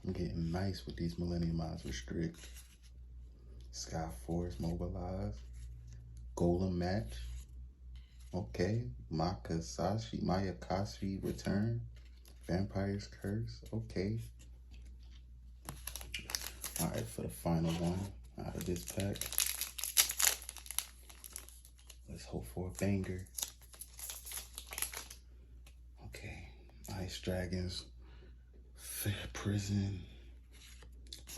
I'm getting nice with these Millenniumized Restrict. Sky Force Mobilize. Golem Match. Okay. Mayakashi Return. Vampire's Curse. Okay. Alright, for the final one out of this pack. Let's hope for a banger. Okay. Ice Dragons. Fair Prison.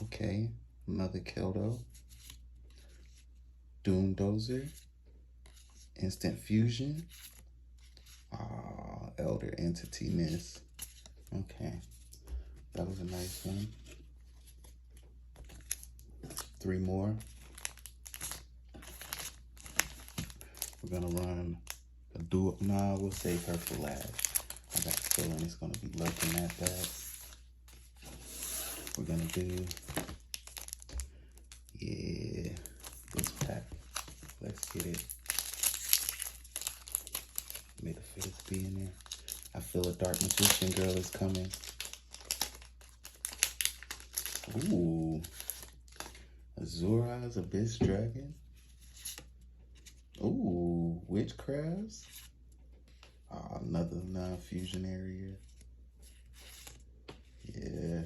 Okay. Another Keldo. Doom Dozer. Instant Fusion. Elder Entity Miss. Okay. That was a nice one. 3 more. We're gonna run a dual. Nah, we'll save her for last. I got a feeling it's gonna be lurking that bad. We're gonna do, yeah, this pack. Let's get it. May the fifth be in there. I feel a Dark Magician girl is coming. Ooh. Azura's Abyss Dragon. Ooh, Witchcrafts. Another non-fusion area. Yeah.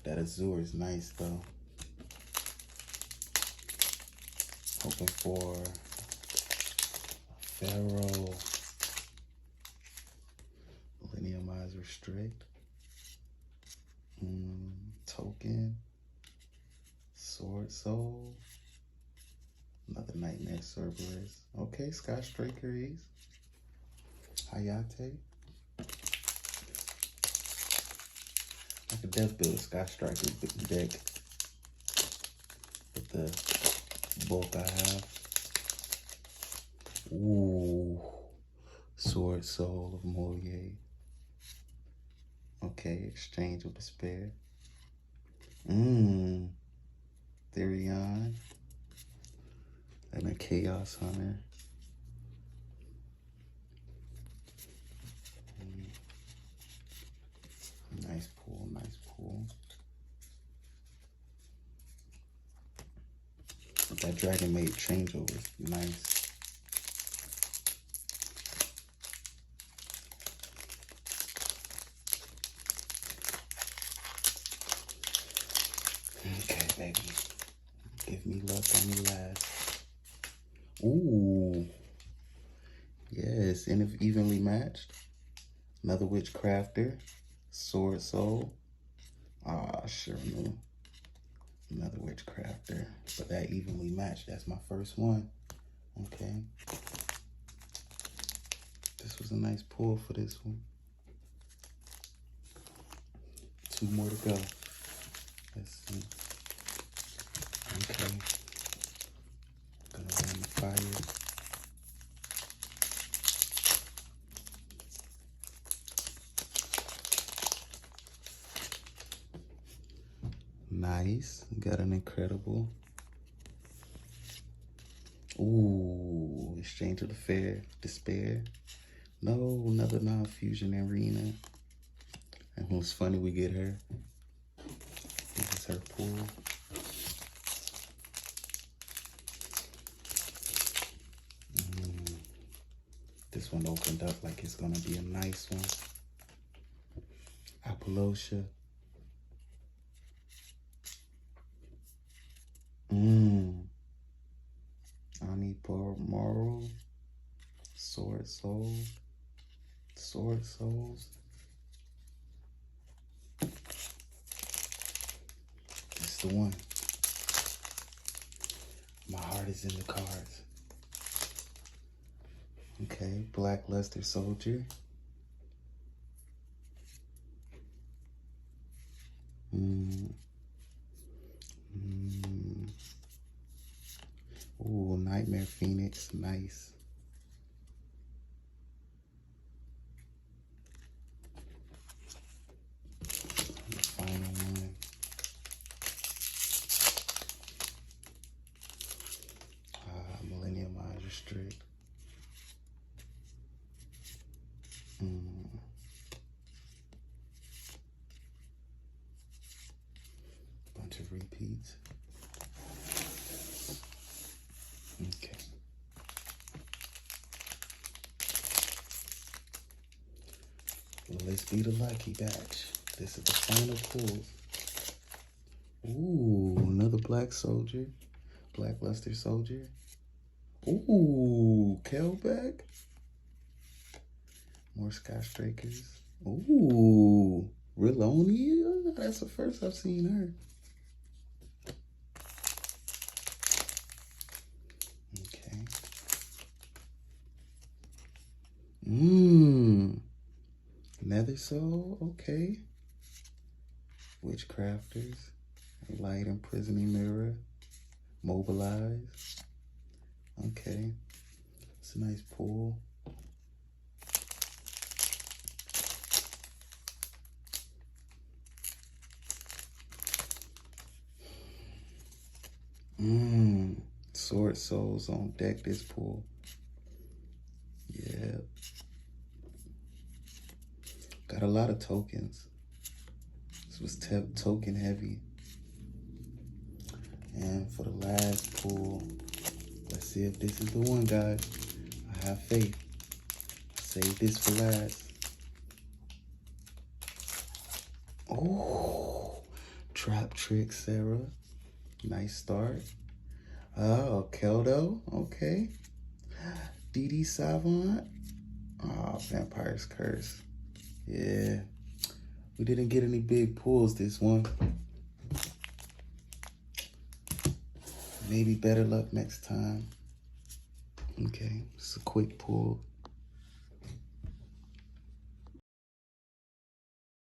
That Azure is nice though. Hoping for Pharaoh. Millenniumized Restrict. Token. Sword Soul. Another Nightmare Cerberus. Okay, Sky Striker Ease. Hayate. I could death build a Sky Striker deck with the bulk I have. Ooh. Sword Soul of Moye. Okay, Exchange of Despair. Therion. And a Chaos Hunter. Nice pull, nice pull. That Dragon Maid changeover is nice. Okay, baby. Give me luck on the last. Ooh. Yes, and if evenly matched. Another Witchcrafter. Sword Soul. I sure knew. Another Witchcrafter. But that evenly matched. That's my first one. Okay. This was a nice pull for this one. 2 more to go. Let's see. Okay. Gonna run the fire. Nice. Got an incredible. Ooh, Exchange of the Despair. No, another non-fusion arena. And who's funny, we get her. This is her pool. This one opened up like it's gonna be a nice one. Apollosia. Moral. Sword Soul. Sword Souls. It's the one. My heart is in the cards. Okay, Blackluster Soldier. Ooh, Nightmare Phoenix, nice. The final one. Millenniumized Restrict. let's be the lucky batch. This is the final pull. Ooh, another black soldier. Blackluster soldier. Ooh, Kelbeck. More Sky Strikers. Ooh, Rilonia. That's the first I've seen her. Okay. Nether Soul. Okay. Witchcrafters. Light Imprisoning Mirror. Mobilize. Okay. It's a nice pull. Sword Souls on deck this pull. Yeah. Got a lot of tokens. This was token heavy. And for the last pull, let's see if this is the one, guys. I have faith. Save this for last. Oh, Trap Trick Sarah. Nice start. Oh, Keldo. Okay. DD Savant. Oh, Vampire's Curse. Yeah. We didn't get any big pulls this one. Maybe better luck next time. Okay, it's a quick pull.